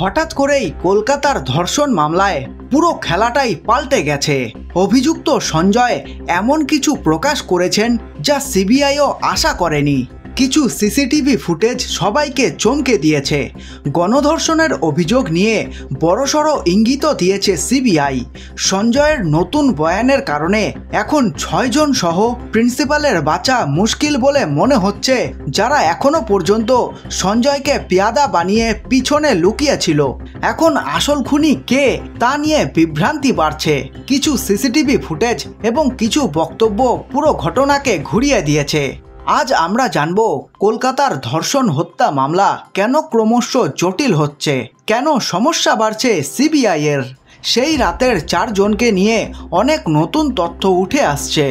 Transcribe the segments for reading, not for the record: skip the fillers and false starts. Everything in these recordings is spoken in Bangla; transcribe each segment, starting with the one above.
হঠাৎ করেই কলকাতার ধর্ষণ মামলায় পুরো খেলাটাই পাল্টে গেছে। অভিযুক্ত সঞ্জয় এমন কিছু প্রকাশ করেছেন যা সিবিআইও আশা করেনি। কিছু সিসিটিভি ফুটেজ সবাইকে চমকে দিয়েছে। গণধর্ষণের অভিযোগ নিয়ে বড়সড় ইঙ্গিত দিয়েছে সিবিআই। সঞ্জয়ের নতুন বয়ানের কারণে এখন 6 জন সহ প্রিন্সিপালের বাঁচা মুশকিল বলে মনে হচ্ছে, যারা এখনো পর্যন্ত সঞ্জয়কে পেয়াদা বানিয়ে পিছনে লুকিয়েছিল। এখন আসল খুনি কে তা নিয়ে বিভ্রান্তি বাড়ছে। কিছু সিসিটিভি ফুটেজ এবং কিছু বক্তব্য পুরো ঘটনাকে ঘুরিয়ে দিয়েছে। আজ আমরা জানব কলকাতার ধর্ষণ হত্যা মামলা কেন ক্রমশ জটিল হচ্ছে, কেন সমস্যা বাড়ছে সিবিআই এর। সেই রাতের 4 জনকে নিয়ে অনেক নতুন তথ্য উঠে আসছে।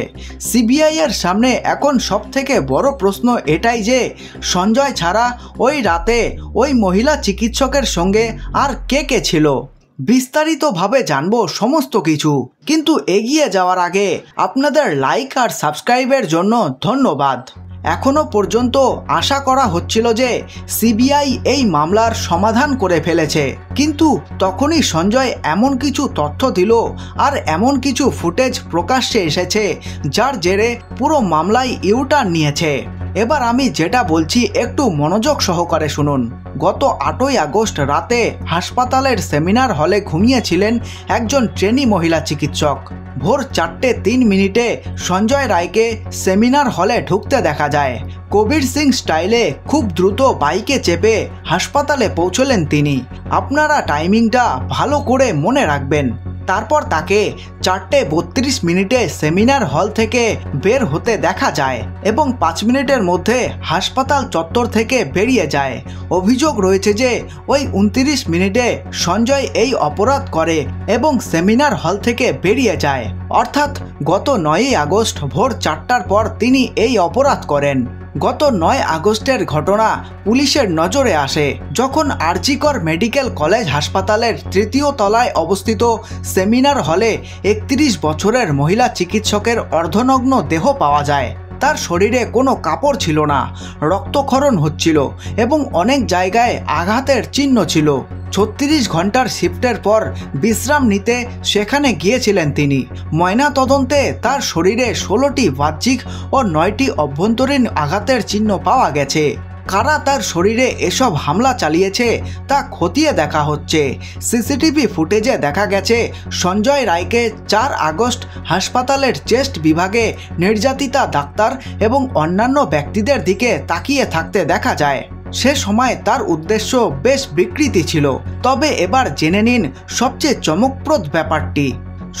সিবিআই এর সামনে এখন সবথেকে বড় প্রশ্ন এটাই যে সঞ্জয় ছাড়া ওই রাতে ওই মহিলা চিকিৎসকের সঙ্গে আর কে কে ছিল। বিস্তারিতভাবে জানবো সমস্ত কিছু, কিন্তু এগিয়ে যাওয়ার আগে আপনাদের লাইক আর সাবস্ক্রাইবের জন্য ধন্যবাদ। এখনো পর্যন্ত আশা করা হচ্ছিল যে সিবিআই এই মামলার সমাধান করে ফেলেছে, কিন্তু তখনই সঞ্জয় এমন কিছু তথ্য দিল আর এমন কিছু ফুটেজ প্রকাশ্যে এসেছে যার জেরে পুরো মামলায় ইউটার্ন নিয়েছে। এবার আমি যেটা বলছি একটু মনোযোগ সহকারে শুনুন। গত 8ই আগস্ট রাতে হাসপাতালের সেমিনার হলে ঘুমিয়েছিলেন একজন ট্রেনি মহিলা চিকিৎসক। ভোর 4:03 সঞ্জয় রায়কে সেমিনার হলে ঢুকতে দেখা যায়। কবির সিং স্টাইলে খুব দ্রুত বাইকে চেপে হাসপাতালে পৌঁছলেন তিনি। আপনারা টাইমিংটা ভালো করে মনে রাখবেন। তারপর তাকে 4:32 সেমিনার হল থেকে বের হতে দেখা যায় এবং 5 মিনিটের মধ্যে হাসপাতাল চত্বর থেকে বেরিয়ে যায়। অভিযোগ রয়েছে যে ওই 29 মিনিটে সঞ্জয় এই অপরাধ করে এবং সেমিনার হল থেকে বেরিয়ে যায়, অর্থাৎ গত 9ই আগস্ট ভোর 4টার পর তিনি এই অপরাধ করেন। গত 9 আগস্টের ঘটনা পুলিশের নজরে আসে যখন আরজিকর মেডিকেল কলেজ হাসপাতালের 3য় তলায় অবস্থিত সেমিনার হলে 31 বছরের মহিলা চিকিৎসকের অর্ধনগ্ন দেহ পাওয়া যায়। তার শরীরে কোনো কাপড় ছিল না, রক্তক্ষরণ হচ্ছিল এবং অনেক জায়গায় আঘাতের চিহ্ন ছিল। 36 ঘন্টার শিফটের পর বিশ্রাম নিতে সেখানে গিয়েছিলেন তিনি। ময়না তদন্তে তার শরীরে 16টি বাহ্যিক ও 9টি অভ্যন্তরীণ আঘাতের চিহ্ন পাওয়া গেছে। কারা তার শরীরে এসব হামলা চালিয়েছে তা খতিয়ে দেখা হচ্ছে। সিসিটিভি ফুটেজে দেখা গেছে সঞ্জয় রায়কে 4 আগস্ট হাসপাতালের চেস্ট বিভাগে নির্যাতিতা ডাক্তার এবং অন্যান্য ব্যক্তিদের দিকে তাকিয়ে থাকতে দেখা যায়। সে সময় তার উদ্দেশ্য বেশ বিকৃতি ছিল। তবে এবার জেনে নিন সবচেয়ে চমকপ্রদ ব্যাপারটি।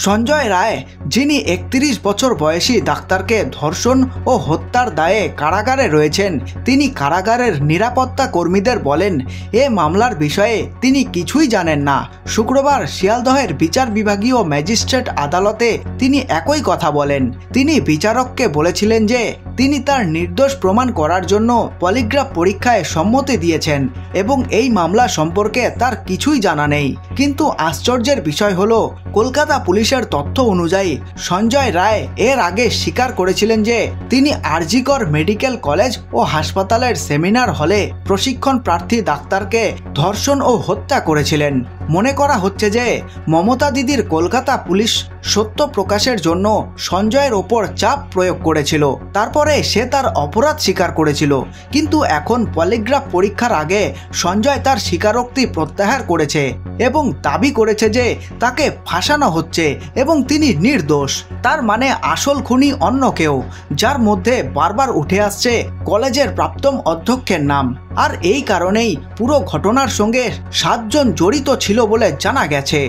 সঞ্জয় রায়, যিনি 31 বছর বয়সী ডাক্তারকে ধর্ষণ ও হত্যার দায়ে কারাগারে রয়েছেন, তিনি কারাগারের নিরাপত্তা কর্মীদের বলেন এ মামলার বিষয়ে তিনি কিছুই জানেন না। শুক্রবার শিয়ালদহের বিচার বিভাগীয় ম্যাজিস্ট্রেট আদালতে তিনি একই কথা বলেন। তিনি বিচারককে বলেছিলেন যে তিনি তার নির্দোষ প্রমাণ করার জন্য পলিগ্রাফ পরীক্ষায় সম্মতি দিয়েছেন এবং এই মামলা সম্পর্কে তার কিছুই জানা নেই। কিন্তু আশ্চর্যের বিষয় হলো, কলকাতা পুলিশের তথ্য অনুযায়ী সঞ্জয় রায় এর আগে স্বীকার করেছিলেন যে তিনি আরজিকর মেডিকেল কলেজ ও হাসপাতালের সেমিনার হলে প্রশিক্ষণ প্রার্থী ডাক্তারকে ধর্ষণ ও হত্যা করেছিলেন। মনে করা হচ্ছে যে মমতা দিদির কলকাতা পুলিশ সত্য প্রকাশের জন্য সঞ্জয়ের ওপর চাপ প্রয়োগ করেছিল। তারপরে সে তার অপরাধ স্বীকার করেছিল, কিন্তু এখন পলিগ্রাফ পরীক্ষার আগে সঞ্জয় তার স্বীকারোক্তি প্রত্যাহার করেছে এবং দাবি করেছে যে তাকে ফাঁসানো হচ্ছে এবং তিনি নির্দোষ। তার মানে আসল খুনি অন্য কেউ, যার মধ্যে বারবার উঠে আসছে কলেজের প্রাক্তন অধ্যক্ষের নাম। আর এই কারণেই পুরো ঘটনার সঙ্গে 7 জন জড়িত ছিল বলে জানা গেছে।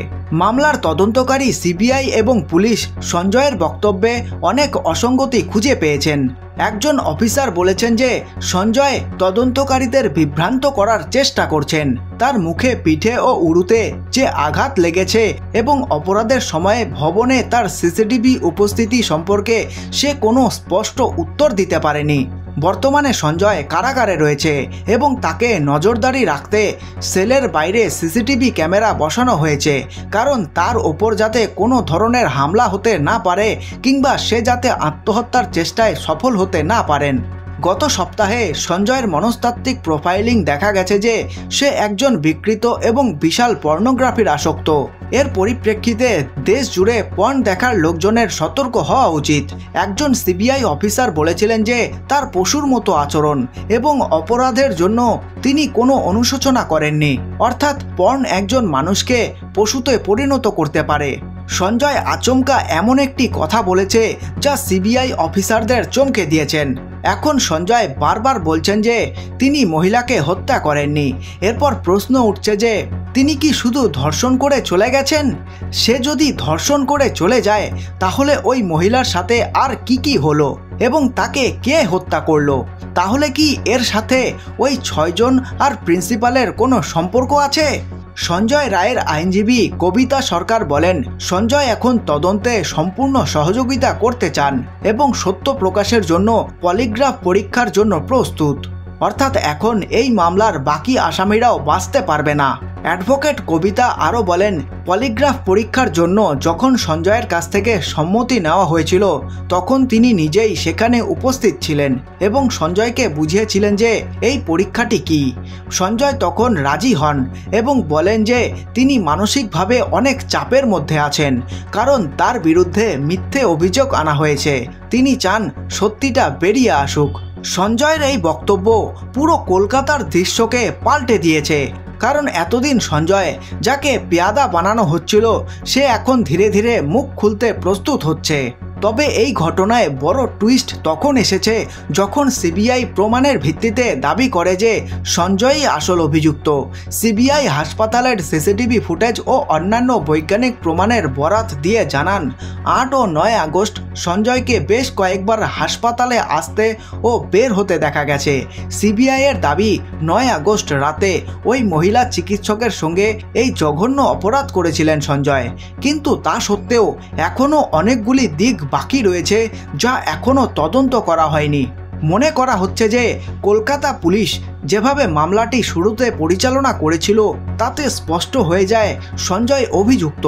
মামলার তদন্তকারী সিবিআই এবং পুলিশ সঞ্জয়ের বক্তব্যে অনেক অসঙ্গতি খুঁজে পেয়েছেন। একজন অফিসার বলেছেন যে সঞ্জয় তদন্তকারীদের বিভ্রান্ত করার চেষ্টা করছেন। তার মুখে, পিঠে ও উরুতে যে আঘাত লেগেছে এবং অপরাধের সময়ে ভবনে তার সিসিটিভি উপস্থিতি সম্পর্কে সে কোনো স্পষ্ট উত্তর দিতে পারেনি। বর্তমানে সঞ্জয় কারাগারে রয়েছে এবং তাকে নজরদারি রাখতে সেলের বাইরে সিসিটিভি ক্যামেরা বসানো হয়েছে, কারণ তার ওপর যাতে কোনো ধরনের হামলা হতে না পারে কিংবা সে যাতে আত্মহত্যার চেষ্টায় সফল হতে না পারেন। গত সপ্তাহে সঞ্জয়ের মনস্তাত্ত্বিক প্রোফাইলিং দেখা গেছে যে সে একজন বিকৃত এবং বিশাল পর্নোগ্রাফির আসক্ত। এর পরিপ্রেক্ষিতে দেশ জুড়ে পর্ন দেখার লোকজনের সতর্ক হওয়া উচিত। একজন সিবিআই অফিসার বলেছিলেন যে তার পশুর মতো আচরণ এবং অপরাধের জন্য তিনি কোনো অনুশোচনা করেননি, অর্থাৎ পর্ন একজন মানুষকে পশুতে পরিণত করতে পারে। সঞ্জয় আচমকা এমন একটি কথা বলেছে যা সিবিআই অফিসারদের চমকে দিয়েছেন। এখন সঞ্জয় বারবার বলছেন যে তিনি মহিলাকে হত্যা করেননি। এরপর প্রশ্ন উঠছে যে তিনি কি শুধু ধর্ষণ করে চলে গেছেন? সে যদি ধর্ষণ করে চলে যায় তাহলে ওই মহিলার সাথে আর কি হলো এবং তাকে কে হত্যা করলো? তাহলে কি এর সাথে ওই 6 জন আর প্রিন্সিপালের কোনো সম্পর্ক আছে? সঞ্জয় রায়ের আইনজীবী কবিতা সরকার বলেন, সঞ্জয় এখন তদন্তে সম্পূর্ণ সহযোগিতা করতে চান এবং সত্য প্রকাশের জন্য পলিগ্রাফ পরীক্ষার জন্য প্রস্তুত। অর্থাৎ এখন এই মামলার বাকি আসামিরাও বাঁচতে পারবে না। অ্যাডভোকেট কবিতা আরও বলেন, পলিগ্রাফ পরীক্ষার জন্য যখন সঞ্জয়ের কাছ থেকে সম্মতি নেওয়া হয়েছিল তখন তিনি নিজেই সেখানে উপস্থিত ছিলেন এবং সঞ্জয়কে বুঝিয়েছিলেন যে এই পরীক্ষাটি কি। সঞ্জয় তখন রাজি হন এবং বলেন যে তিনি মানসিকভাবে অনেক চাপের মধ্যে আছেন, কারণ তার বিরুদ্ধে মিথ্যে অভিযোগ আনা হয়েছে। তিনি চান সত্যিটা বেরিয়ে আসুক। সঞ্জয়ের এই বক্তব্য পুরো কলকাতার দৃশ্যকে পাল্টে দিয়েছে, কারণ এতদিন সঞ্জয় যাকে পেয়াদা বানানো হচ্ছিল সে এখন ধীরে ধীরে মুখ খুলতে প্রস্তুত হচ্ছে। তবে এই ঘটনায় বড় টুইস্ট তখন এসেছে যখন সিবিআই প্রমাণের ভিত্তিতে দাবি করে যে সঞ্জয়ই আসল অভিযুক্ত। সিবিআই হাসপাতালের সিসিটিভি ফুটেজ ও অন্যান্য বৈজ্ঞানিক প্রমাণের বরাত দিয়ে জানান 8 ও 9 আগস্ট সঞ্জয়কে বেশ কয়েকবার হাসপাতালে আসতে ও বের হতে দেখা গেছে। সিবিআইয়ের দাবি 9 আগস্ট রাতে ওই মহিলা চিকিৎসকের সঙ্গে এই জঘন্য অপরাধ করেছিলেন সঞ্জয়। কিন্তু তা সত্ত্বেও এখনও অনেকগুলি দিক বাকি রয়েছে যা এখনও তদন্ত করা হয়নি। মনে করা হচ্ছে যে কলকাতা পুলিশ যেভাবে মামলাটি শুরুতে পরিচালনা করেছিল তাতে স্পষ্ট হয়ে যায় সঞ্জয় অভিযুক্ত,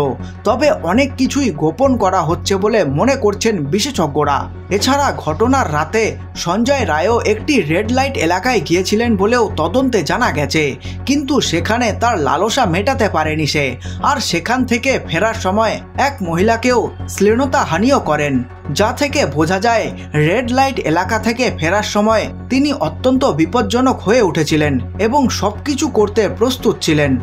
তবে অনেক কিছুই গোপন করা হচ্ছে বলে মনে করছেন বিশেষজ্ঞরা। এছাড়া ঘটনার রাতে সঞ্জয় রায়ও একটি রেড লাইট এলাকায় গিয়েছিলেন বলেও তদন্তে জানা গেছে, কিন্তু সেখানে তার লালসা মেটাতে পারেনি সে, আর সেখান থেকে ফেরার সময় এক মহিলাকেও শ্লীলতাহানিও করেন, যা থেকে বোঝা যায় রেড লাইট এলাকা থেকে ফেরার সময় তিনি অত্যন্ত বিপজ্জনক হয়ে উঠেছিলেন এবং সবকিছু করতে প্রস্তুত ছিলেন।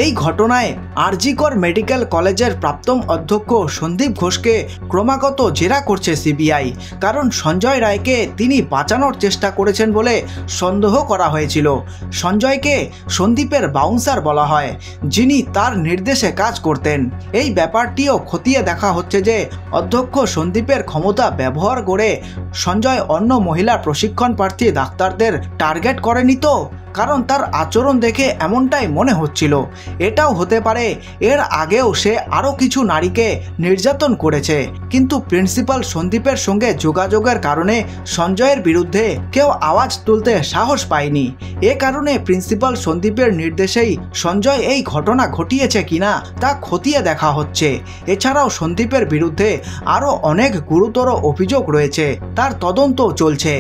এই ঘটনায় আরজিকর মেডিকেল কলেজের প্রাক্তন অধ্যক্ষ সন্দীপ ঘোষকে ক্রমাগত জেরা করছে সিবিআই, কারণ সঞ্জয় রায়কে তিনি বাঁচানোর চেষ্টা করেছেন বলে সন্দেহ করা হয়েছিল। সঞ্জয়কে সন্দীপের বাউন্সার বলা হয়, যিনি তার নির্দেশে কাজ করতেন। এই ব্যাপারটিও খতিয়ে দেখা হচ্ছে যে অধ্যক্ষ সন্দীপের ক্ষমতা ব্যবহার করে সঞ্জয় অন্য মহিলা প্রশিক্ষণ প্রার্থী ডাক্তারদের টার্গেট করেনি তো, কারণ তার আচরণ দেখে এমনটাই মনে হচ্ছিল। এটাও হতে পারে এর আগেও সে আরও কিছু নারীকে নির্যাতন করেছে, কিন্তু প্রিন্সিপাল সন্দীপের সঙ্গে যোগাযোগের কারণে সঞ্জয়ের বিরুদ্ধে কেউ আওয়াজ তুলতে সাহস পায়নি। এ কারণে প্রিন্সিপাল সন্দীপের নির্দেশেই সঞ্জয় এই ঘটনা ঘটিয়েছে কিনা তা খতিয়ে দেখা হচ্ছে। এছাড়াও সন্দীপের বিরুদ্ধে আরও অনেক গুরুতর অভিযোগ রয়েছে, তার তদন্ত চলছে।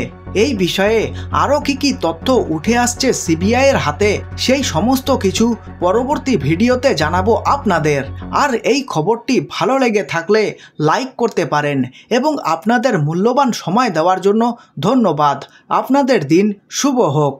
এই বিষয়ে আরও কি তথ্য উঠে আসছে সিবিআইয়ের হাতে সেই সমস্ত কিছু পরবর্তী ভিডিওতে জানাবো আপনাদের। আর এই খবরটি ভালো লেগে থাকলে লাইক করতে পারেন এবং আপনাদের মূল্যবান সময় দেওয়ার জন্য ধন্যবাদ। আপনাদের দিন শুভ হোক।